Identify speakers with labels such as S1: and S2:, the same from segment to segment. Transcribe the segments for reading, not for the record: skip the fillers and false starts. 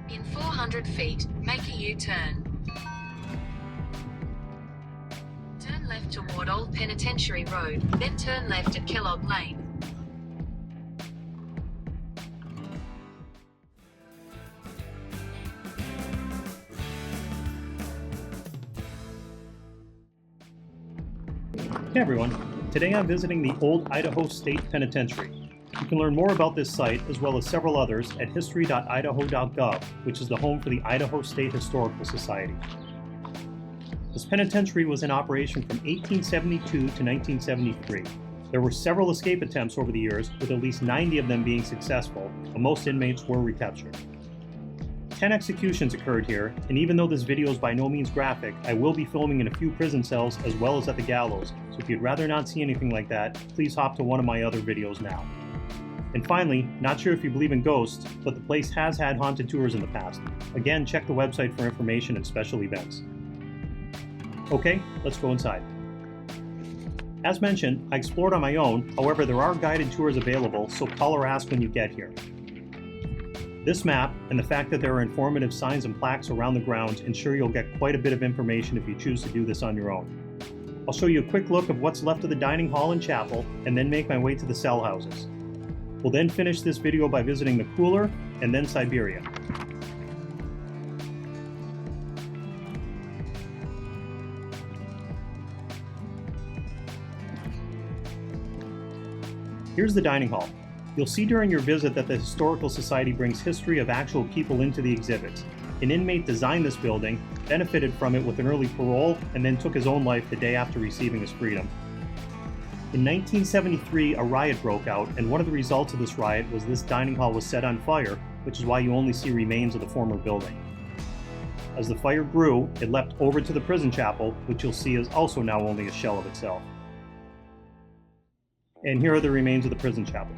S1: In 400 feet, make a U-turn. Turn left toward Old Penitentiary Road, then turn left at Kellogg Lane.
S2: Hey everyone, today I'm visiting the Old Idaho State Penitentiary. You can learn more about this site as well as several others at history.idaho.gov, which is the home for the Idaho State Historical Society. This penitentiary was in operation from 1872 to 1973. There were several escape attempts over the years, with at least 90 of them being successful, and most inmates were recaptured. 10 executions occurred here, and even though this video is by no means graphic, I will be filming in a few prison cells as well as at the gallows, so if you'd rather not see anything like that, please hop to one of my other videos now. And finally, not sure if you believe in ghosts, but the place has had haunted tours in the past. Again, check the website for information and special events. Okay, let's go inside. As mentioned, I explored on my own, however there are guided tours available, so call or ask when you get here. This map, and the fact that there are informative signs and plaques around the grounds, ensure you'll get quite a bit of information if you choose to do this on your own. I'll show you a quick look of what's left of the dining hall and chapel, and then make my way to the cell houses. We'll then finish this video by visiting the cooler, and then Siberia. Here's the dining hall. You'll see during your visit that the Historical Society brings history of actual people into the exhibits. An inmate designed this building, benefited from it with an early parole, and then took his own life the day after receiving his freedom. In 1973, a riot broke out, and one of the results of this riot was this dining hall was set on fire, which is why you only see remains of the former building. As the fire grew, it leapt over to the prison chapel, which you'll see is also now only a shell of itself. And here are the remains of the prison chapel.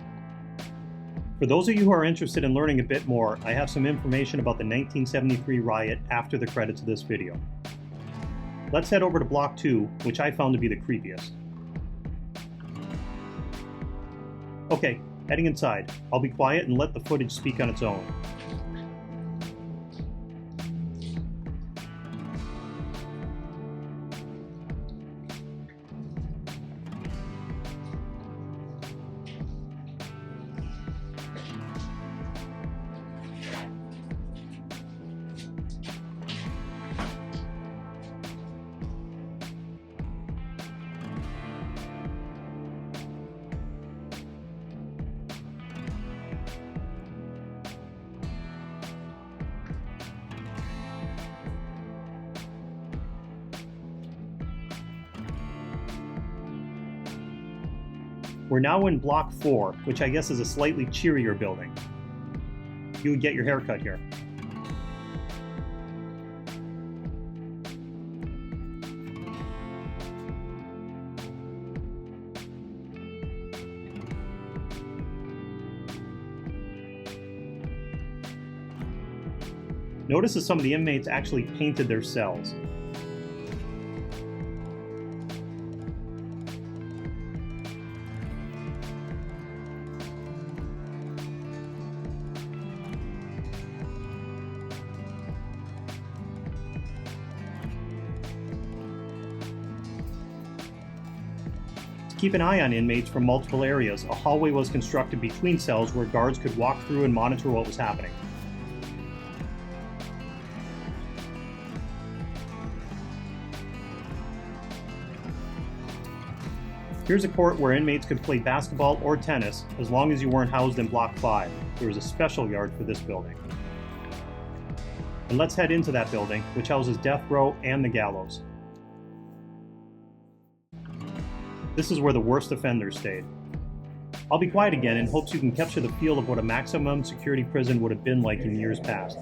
S2: For those of you who are interested in learning a bit more, I have some information about the 1973 riot after the credits of this video. Let's head over to Block 2, which I found to be the creepiest. Okay, heading inside. I'll be quiet and let the footage speak on its own. We're now in Block 4, which I guess is a slightly cheerier building. You would get your hair cut here. Notice that some of the inmates actually painted their cells. To keep an eye on inmates from multiple areas, a hallway was constructed between cells where guards could walk through and monitor what was happening. Here's a court where inmates could play basketball or tennis as long as you weren't housed in Block 5. There was a special yard for this building. And let's head into that building, which houses death row and the gallows. This is where the worst offenders stayed. I'll be quiet again in hopes you can capture the feel of what a maximum security prison would have been like in years past.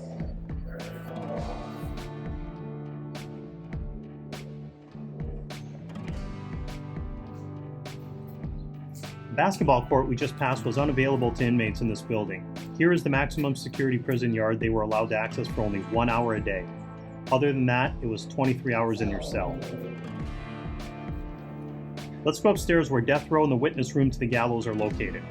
S2: The basketball court we just passed was unavailable to inmates in this building. Here is the maximum security prison yard they were allowed to access for only 1 hour a day. Other than that, it was 23 hours in your cell. Let's go upstairs where death row and the witness room to the gallows are located.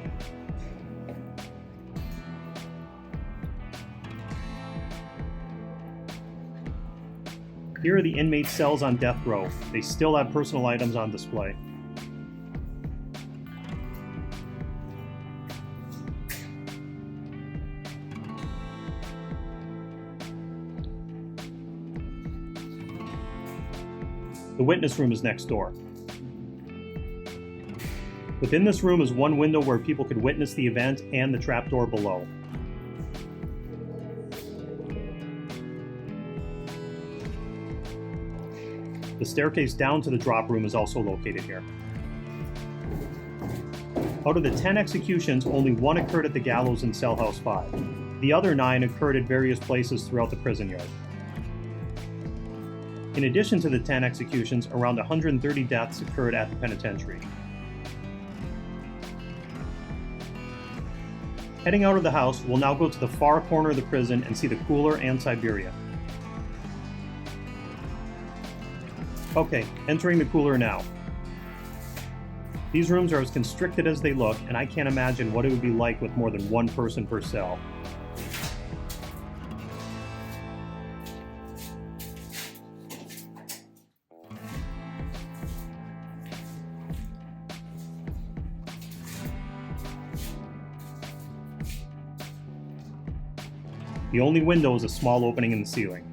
S2: Here are the inmate cells on death row. They still have personal items on display. The witness room is next door. Within this room is one window where people could witness the event and the trapdoor below. The staircase down to the drop room is also located here. Out of the 10 executions, only one occurred at the gallows in Cell House 5. The other 9 occurred at various places throughout the prison yard. In addition to the 10 executions, around 130 deaths occurred at the penitentiary. Heading out of the house, we'll now go to the far corner of the prison and see the cooler and Siberia. Okay, entering the cooler now. These rooms are as constricted as they look, and I can't imagine what it would be like with more than one person per cell. The only window is a small opening in the ceiling.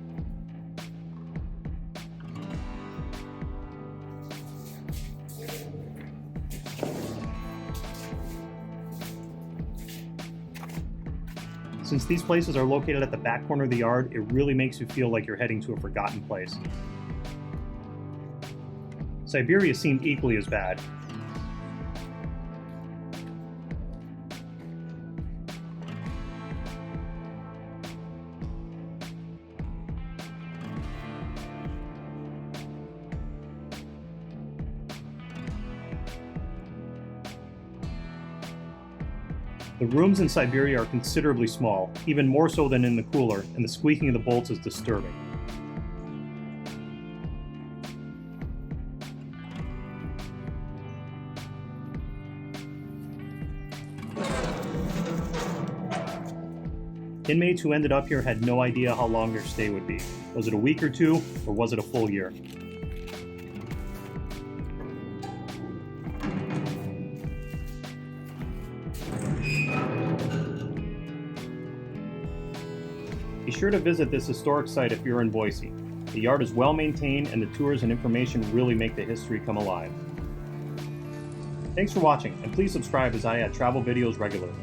S2: Since these places are located at the back corner of the yard, it really makes you feel like you're heading to a forgotten place. Siberia seemed equally as bad. The rooms in Siberia are considerably small, even more so than in the cooler, and the squeaking of the bolts is disturbing. Inmates who ended up here had no idea how long their stay would be. Was it a week or two, or was it a full year? Be sure to visit this historic site if you're in Boise. The yard is well maintained and the tours and information really make the history come alive. Thanks for watching, and please subscribe as I add travel videos regularly.